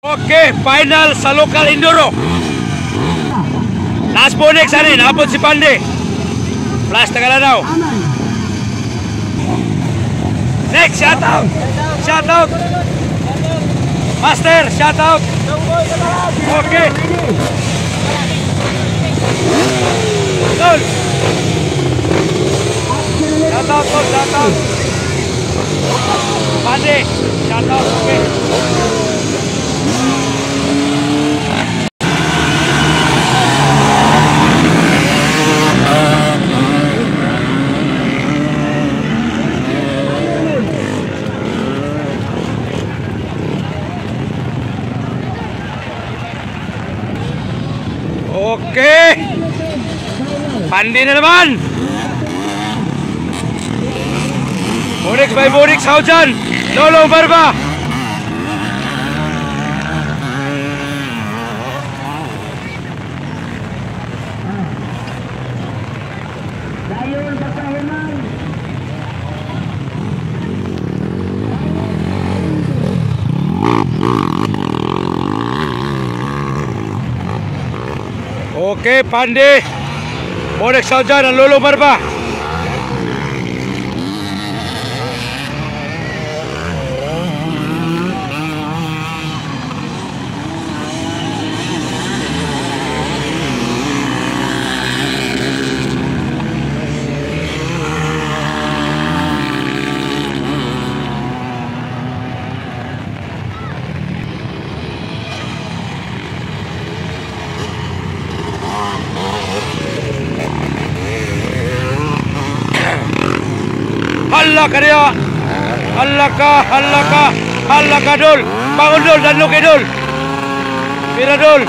Oke, final sa local enduro. Last bonex ani, nabot si Pande. Plus Tagalanaw. Next, shout out. Shout out. Master, shout out. Oke. Tol. Shout out, Tol, shout out. Pande, shout out. Oke. Oke, Pandi na naman. Bonix by Bonix Haujan, Lolo Barba. Oke, Pandi, Bonix Haujan dan Lolo Barba. Allah ka dia. Allah ka dul. Bangun dul dan luki dul. Pira dul.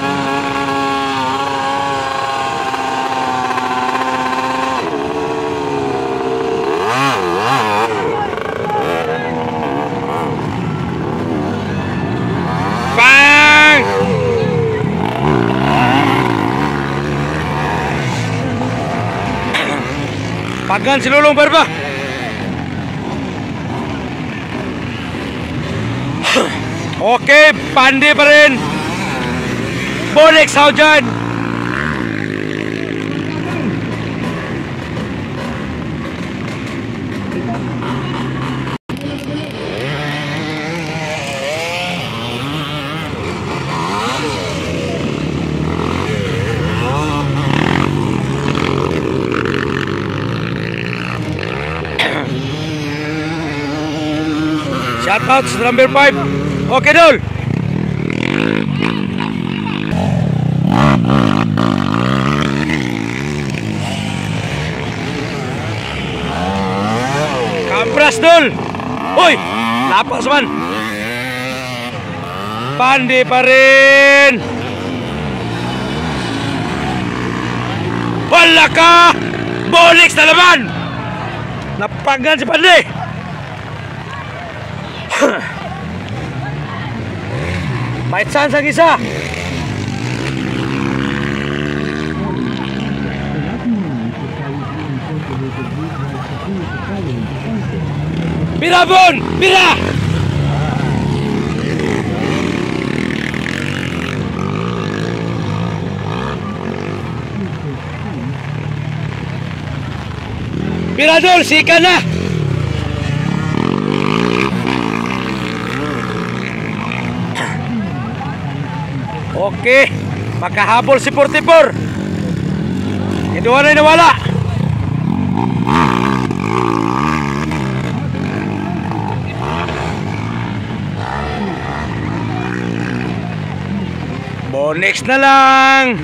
Bang. Pagan si Lulung Barba. Oke, Pandi pa rin. Bonix Haujan. Shout out number 5. Oke, Dul. Kampras, Dul. Uy, lapas man. Pandi pa rin. Wala ka. Bonix na naman. Napagan si Pandi. May chance ang isa. Pira Bon! Pira! Pira Dol, sika na! Oke, makahabol si 44. Kedua na nawala. Bonix na lang.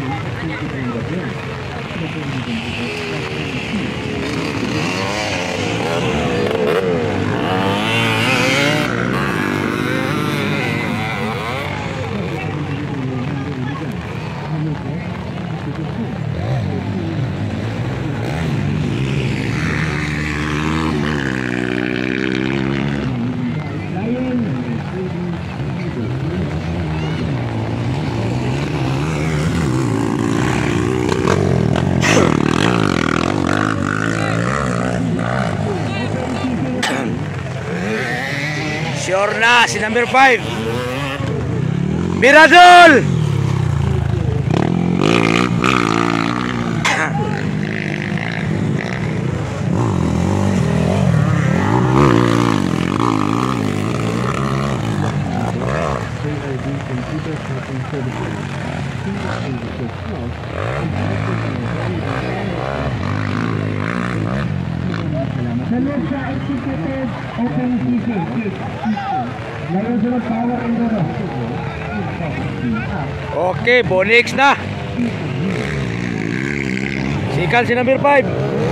Sure na si number 5. Miradol! Salud sa Executive Open CC. Meron sila power enduro. Okay, Bonix na. Sikan si number 5.